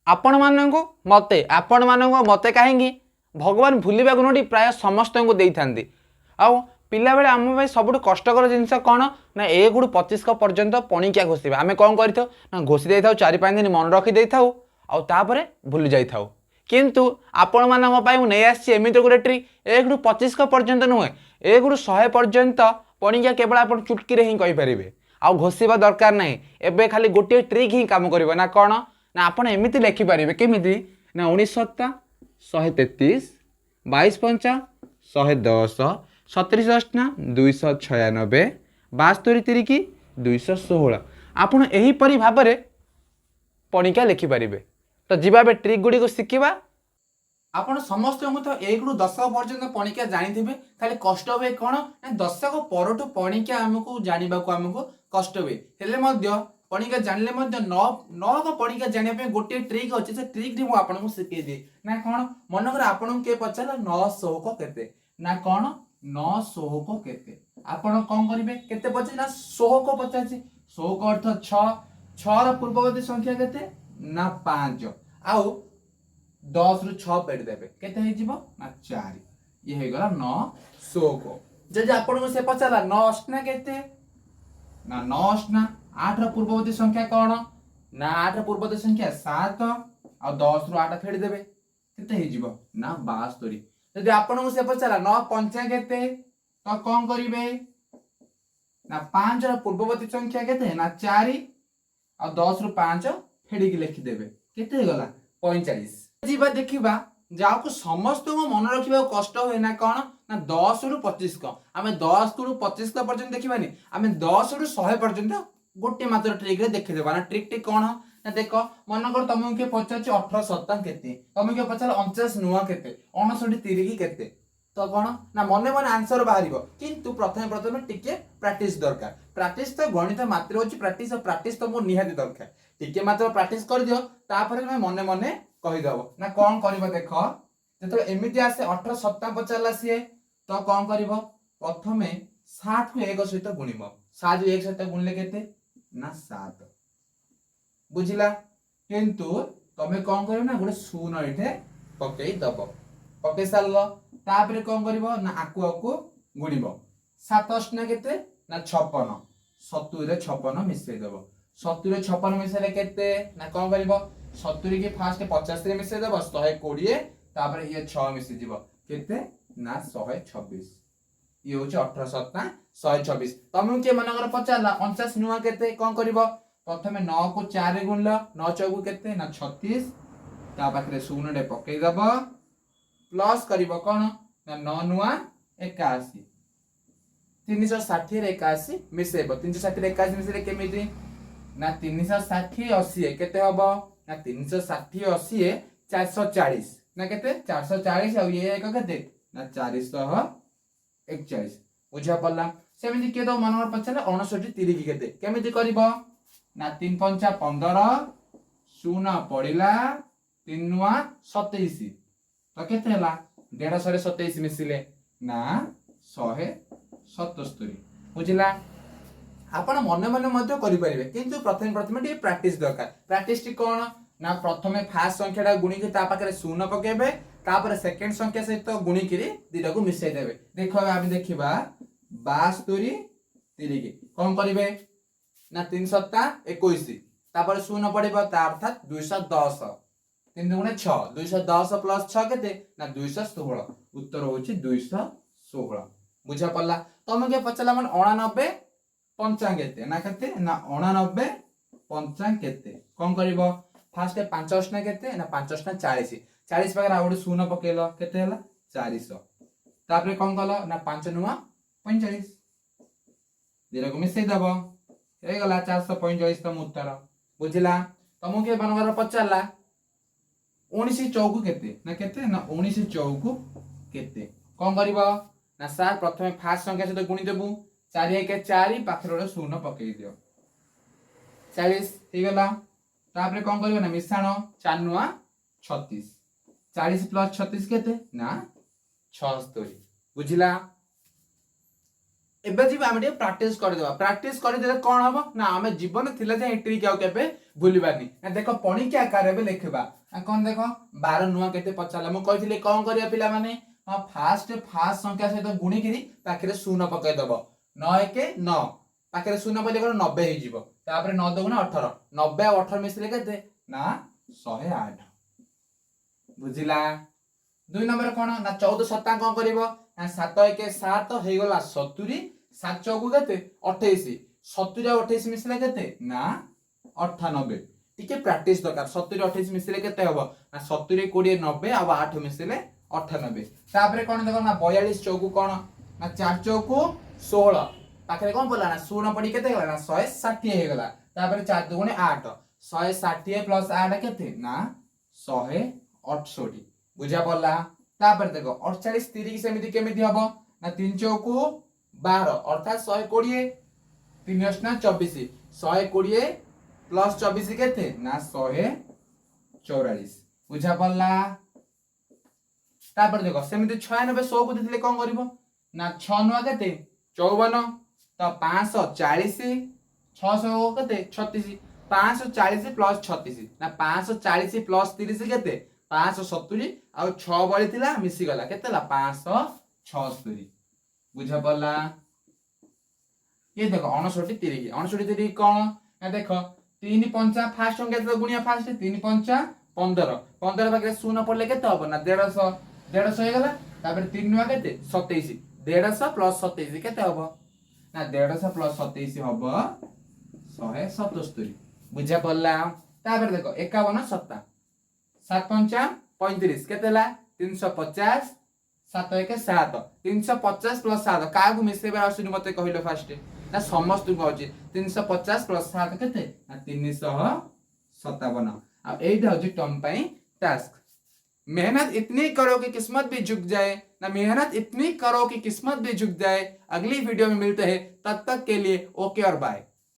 आपण मानंको मते आपण मानंको मते कहीं भगवान भूलिबा गुणटी प्राय समस्त को देइथांती आउ पिला बेले आम भाई सब कष्टर जिनस कौन ना 1 ରୁ 25 पर्यंत पणिकिया घोषा आम कौन कर घोषि दे था 4-5 दिन मन रखी दे था आउे भूली जाऊ किंतु आपण मानी नहीं आसी एमती गोटे ट्रिक 1 ରୁ 25 पर्यंत नुहे 1 ରୁ 100 पर्यंत पणिकिया केवल आप चुटकी ही कहींपारे आउ घोषा दरकार ना एवं खाली गोटे ट्रिक ही कम कर ना कौन ना आप एमती लेखिपारे केमी ना 19 7 133 22 5 110 37 8 296 72 3 216 आपण एहीपरि भाव में पणिका लेखिपारे तो जीवा ट्रिक गुड़ी को शिखा आपण समस्त तो 1 ରୁ 10 पर्यंत पणिका जानी खाली कष्ट हुए कौन ना 10 परठू पणिका आमको जानवा को आमको कष्ट हुए पणिका जानले 9 पणिका जाना गोटे ट्रिक अच्छे से ट्रिक आपको शिखे दिए ना कौन मनकर आपन किए पचार 9 शोक केते ना कौन 9 शोक केते आपण कौन करेंगे केते पचार ना शोक पचार शोक अर्थ 6 पूर्ववर्ती संख्या केते ना 5 आउ 10 ରୁ 6 पेड़ देवे केते हे जीवो ना 4 ये हे गला 9 शोक जदि आपन से पचारा 9 अष्टना केते ना 9 अष्टना 8 ର पूर्ववर्ती संख्या कौन ना 8 ର पूर्ववर्ती संख्या 7 आ 10 ରୁ 8 फेड़ देवे केते हे जीवो ना 72 जदि आपन से पचारा 9 पंचा केते तो कौन करिवे ना 5 ର पूर्ववर्ती संख्या केते ना 4 आ 10 ରୁ 5 फेड़ी की लिखि देवे केते हे गला 45 जीवा देखिबा जाको समस्त को मन रखिबा कष्ट हुए ना कौन ना 10 ରୁ 25 को आम 10 ରୁ 25 पर्यंत देखिबानी आम 10 ରୁ 100 पर्यंत गोटे मात्र ट्रिक रे देखिदेबा ना ट्रिक टी कौन ना देख मन कर तुमको किए पचार 18 7 केते तुम किए पचार 49 नुआ केते 59 30 केते तो कौन ना मने मने आंसर बाहर किंतु प्रथम प्रथम टिके प्रैक्टिस दरकार प्रैक्टिस तो गणित मात्र होची प्रैक्टिस और प्रैक्टिस तो मो निहाती दरकार टिके मात्र प्रैक्टिस कर दियो तापर तुम मने मने कहीदेव ना कौन कर देख जो एमती आसे 18 7 पचारा सी तो कौन कर प्रथम 7 को 1 सहित गुणिब 7 1 सहित गुणिले केते ना 7 बुझिला किंतु तमे कौन कर ना गोटे शून्य ये पकई दब पकई सार तापर कौन कर ना आकु गुणिब 7 अष्टना केते ना 56 70 रे 56 मिसेदेव 70 रे 56 मिसेले केते ना कौन कर 70 की फास्ट 50 रे मिसेदेव 120 तापर ये 6 मिसे जीव केते ना 126 ये होचे 18 7 126 तुम के मन कर पचारला 49 नुआ केते कौन करिवो प्रथमे 9 को 4 रे गुणला 9 चौगु केते ना 36 ता पाखरे शून्य रे पकई दबो प्लस करिवो कोन ना 9 नुआ 81 360 रे 81 मिसेबो 360 रे 81 मिसेले केमिति ना 360 80 केते हबो ना 360 80 440 ना केते 440 आ ये एक केते ना 441 बुझा पड़ला सेमिति के तो मनवर पछले 59 30 की केते केमिति करबो ना 3 5 15 शून्य पड़िला 3 नुआ 27 तो केते हला 150 27 मिसिले ना 177 बुझिला आपण मने मने मध्य करि परिबे किंतु प्रथम प्रथम टी प्रैक्टिस दरकार प्रैक्टिस टी कोन ना प्रथमे फास्ट संख्याटा गुणी के ता पाखरे शून्य पकेबे तापर सेकंड संख्या सहित गुणी करी दिटा को मिसै देबे देखो हम देखिबा 72 30 की कोन करिवे ना 3 7 21 तापर शून्य पड़िबो ता अर्थात 210 3 गुणे 6 210 प्लस 6 केते ना 216 उत्तर होची 216 बुझा पड़ला तुम के पचला मन 89 पंचांग केते ना केते ना 89 पंचांग केते कोन करिवो फास्ट 5 अष्टना केते ना 5 अष्टना 40 40 पाकर आ गोटे शून्य पकेलो केते हला 400 तापर कोन कलो ना 5 नुआ 45 दिरा को मिसै दबो हे गला 445 तम उत्तर बुझिला तुम के बनगर पचारला 19 चौकु केते ना 19 चौकु केते कोन करिवो ना सार प्रथमे फास्ट संख्या सहित गुणी देबु 4 1 4 पाखर रे शून्य पकेई दियो 40 हे गला तापर कोन करिवो ना मिश्रण 4 नुआ 36 40 प्लस 36 केते ना 76 बुझिला एबे जी आम प्राक्ट करदे प्राक्ट करदे कौन हम ना आम जीवन थिला जे ट्रिक आउ केबे भूलिबानी ना देख पणिकी आकार एबे लिखबा कौन देख 12 नुआ केते पचाला मु कहिथिले कौन करिया पिला माने फास्ट संख्या सहित गुणी किरी पाखरे शून्य पकै दबो 9 1 9 पाखरे शून्य पहिले 90 हे जिवो तापर 9 2 18 90 और 18 मिसले केते ना 108 बुझिला 2 नंबर कोन ना 14 सता कोन करिवो 7 1 7 हे गला 70 7 चौकु केते 28 70 और 28 मिसले केते ना 98 टिके प्रैक्टिस दरकार 70 28 मिसले केते हबो ना 70 20 90 आ 8 मिसले 98 तापर कोन देखो ना 42 चौकु कोन ना 4 चौकु 16 पाखरे कोन बोला ना 16 पडी केते गला ना 160 हे गला तापर 4 दुगुणे 8 160 प्लस 8 केते ना 168 बुझा पड़ला तापर देखो 48 30 सेमिति केमिति हबो ना 3 चौकु 12 अर्थात 120 3 ना 24 120 प्लस 24 केते ना 144 बुझा पड़ला तापर देखो सेमिति 96 100 को दिले कोन करबो ना 6 नुआ केते 54 तो 540 600 केते 36 540 प्लस 36 ना 540 प्लस 30 केते 570 आ 6 बळी थिला मिसी गला केतेला 576 बुझा पड़ला ये देखो 59 30 59 30 कोन ए देखो 3 5 फास्ट संख्या तो गुणिया फास्ट 3 5 15 15 बाकी शून्य पड़ले केते हबो ना 150 150 हे गला तापर 3 नुआ केते 27 150 प्लस 27 केते हबो ना 150 प्लस 27 हबो 177 बुझा पड़ला तापर देखो 51 7 7 5 35 केतेला 350 7 1 7 350 प्लस 7 का को मिसेबा आसुनी मते कहिलो फास्ट ना समस्त को होची 350 प्लस 7 केते ना 357 अब एइटा होची टर्म पई टास्क मेहनत इतनी करो कि किस्मत भी झुक जाए ना मेहनत इतनी करो कि किस्मत भी झुक जाए अगली वीडियो में मिलते हैं तब तक के लिए ओके और बाय।